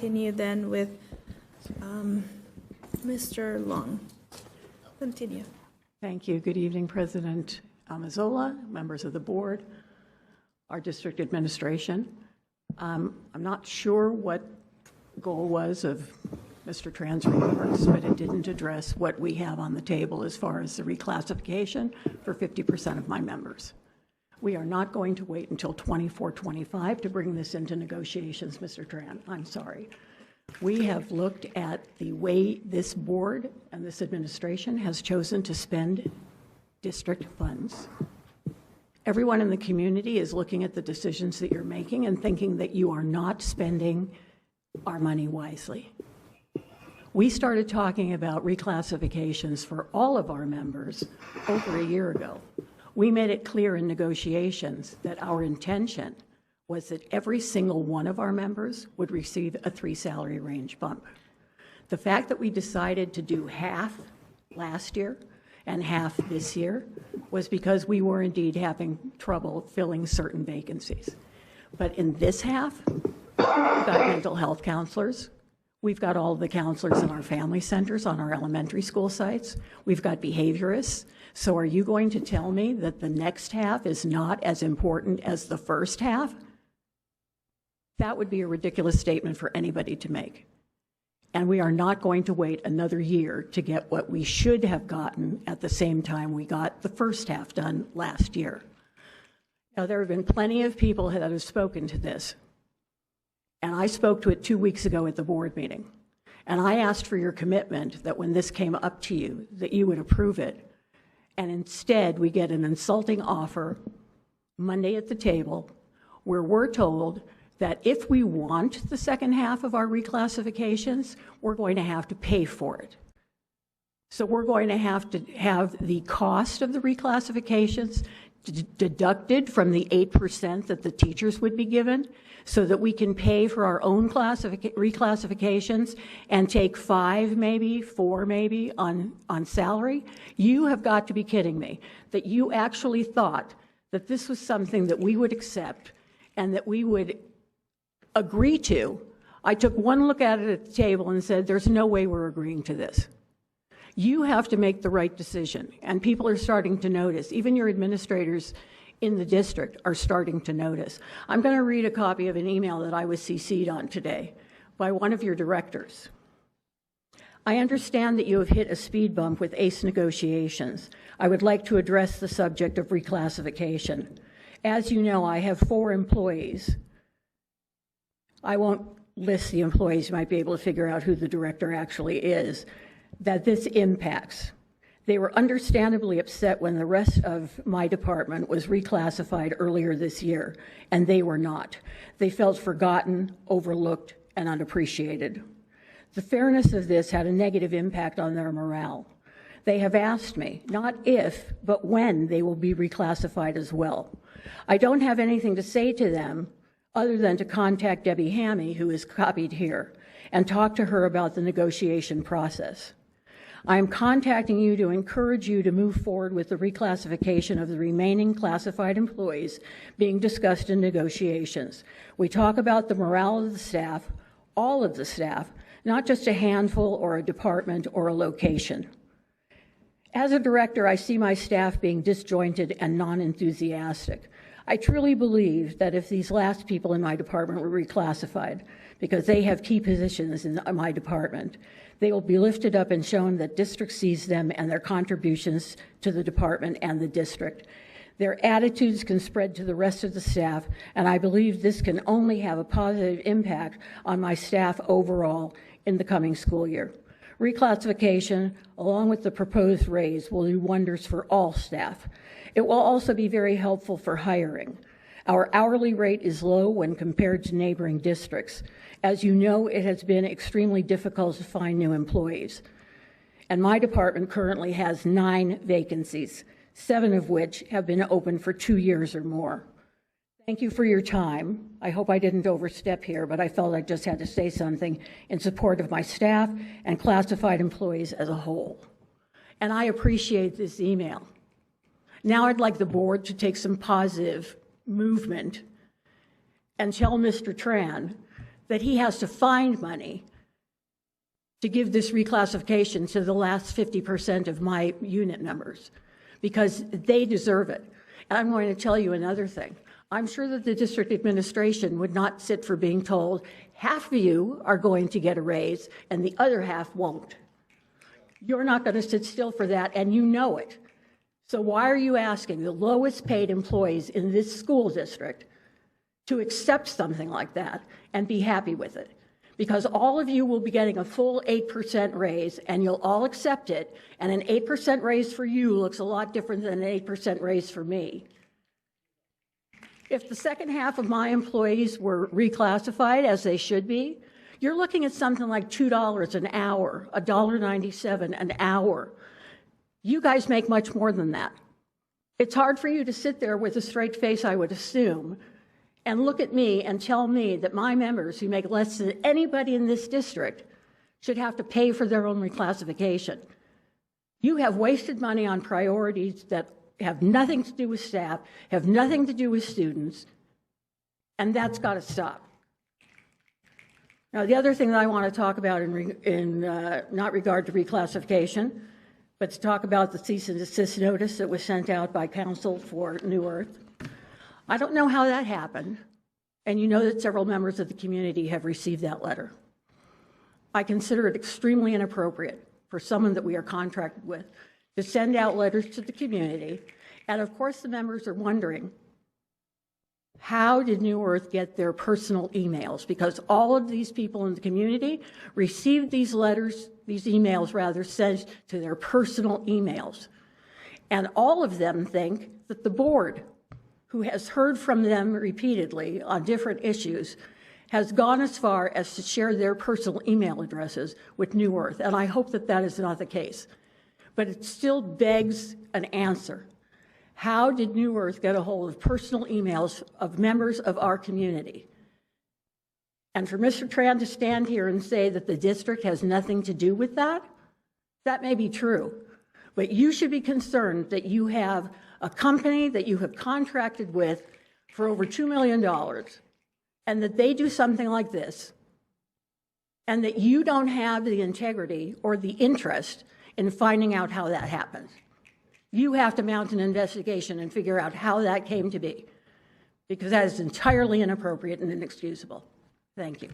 continue then with Mr. Long. Continue. Thank you. Good evening, President Amazola, members of the board, our district administration. I'm not sure what goal was of Mr. Tran's remarks, but it didn't address what we have on the table as far as the reclassification for 50% of my members. We are not going to wait until 24-25 to bring this into negotiations, Mr. Tran. I'm sorry. We have looked at the way this board and this administration has chosen to spend district funds. Everyone in the community is looking at the decisions that you're making and thinking that you are not spending our money wisely. We started talking about reclassifications for all of our members over a year ago. We made it clear in negotiations that our intention was that every single one of our members would receive a 3 salary range bump. The fact that we decided to do half last year and half this year was because we were indeed having trouble filling certain vacancies. But in this half, we've got mental health counselors. We've got all of the counselors in our family centers on our elementary school sites. We've got behaviorists. So are you going to tell me that the next half is not as important as the first half? That would be a ridiculous statement for anybody to make. And we are not going to wait another year to get what we should have gotten at the same time we got the first half done last year. Now, there have been plenty of people that have spoken to this. And I spoke to it 2 weeks ago at the board meeting. And I asked for your commitment that when this came up to you, that you would approve it. And instead, we get an insulting offer Monday at the table where we're told that if we want the second half of our reclassifications, we're going to have to pay for it. So we're going to have the cost of the reclassifications deducted from the 8% that the teachers would be given so that we can pay for our own reclassifications and take 5 maybe, 4 maybe on salary. You have got to be kidding me that you actually thought that this was something that we would accept and that we would agree to. I took one look at it at the table and said, there's no way we're agreeing to this. You have to make the right decision, and people are starting to notice. Even your administrators in the district are starting to notice. I'm going to read a copy of an email that I was CC'd on today by one of your directors. I understand that you have hit a speed bump with ACE negotiations. I would like to address the subject of reclassification. As you know, I have 4 employees. I won't list the employees. You might be able to figure out who the director actually is, that this impacts. They were understandably upset when the rest of my department was reclassified earlier this year, and they were not. They felt forgotten, overlooked, and unappreciated. The fairness of this had a negative impact on their morale. They have asked me, not if, but when they will be reclassified as well. I don't have anything to say to them other than to contact Debbie Hamme, who is copied here, and talk to her about the negotiation process. I am contacting you to encourage you to move forward with the reclassification of the remaining classified employees being discussed in negotiations. We talk about the morale of the staff, all of the staff, not just a handful or a department or a location. As a director, I see my staff being disjointed and non-enthusiastic. I truly believe that if these last people in my department were reclassified, because they have key positions in my department, they will be lifted up and shown that district sees them and their contributions to the department and the district. Their attitudes can spread to the rest of the staff, and I believe this can only have a positive impact on my staff overall in the coming school year. Reclassification, along with the proposed raise, will do wonders for all staff. It will also be very helpful for hiring. Our hourly rate is low when compared to neighboring districts. As you know, it has been extremely difficult to find new employees. And my department currently has 9 vacancies, 7 of which have been open for 2 years or more. Thank you for your time. I hope I didn't overstep here, but I felt I just had to say something in support of my staff and classified employees as a whole. And I appreciate this email. Now I'd like the board to take some positive movement and tell Mr. Tran that he has to find money to give this reclassification to the last 50% of my unit members, because they deserve it. And I'm going to tell you another thing. I'm sure that the district administration would not sit for being told half of you are going to get a raise and the other half won't. You're not going to sit still for that, and you know it. So why are you asking the lowest paid employees in this school district to accept something like that and be happy with it? Because all of you will be getting a full 8% raise, and you'll all accept it, and an 8% raise for you looks a lot different than an 8% raise for me. If the second half of my employees were reclassified, as they should be, you're looking at something like $2 an hour, $1.97 an hour. You guys make much more than that. It's hard for you to sit there with a straight face, I would assume, and look at me and tell me that my members who make less than anybody in this district should have to pay for their own reclassification. You have wasted money on priorities that have nothing to do with staff, have nothing to do with students, and that's got to stop. Now, the other thing that I want to talk about in not regard to reclassification, but to talk about the cease and desist notice that was sent out by council for New Earth. I don't know how that happened, and you know that several members of the community have received that letter. I consider it extremely inappropriate for someone that we are contracted with to send out letters to the community, and of course the members are wondering, how did New Earth get their personal emails? Because all of these people in the community received these letters, these emails rather, sent to their personal emails. And all of them think that the board, who has heard from them repeatedly on different issues, has gone as far as to share their personal email addresses with New Earth. And I hope that that is not the case. But it still begs an answer. How did New Earth get a hold of personal emails of members of our community? And for Mr. Tran to stand here and say that the district has nothing to do with that, that may be true. But you should be concerned that you have a company that you have contracted with for over $2 million, and that they do something like this, and that you don't have the integrity or the interest in finding out how that happens. You have to mount an investigation and figure out how that came to be, because that is entirely inappropriate and inexcusable. Thank you.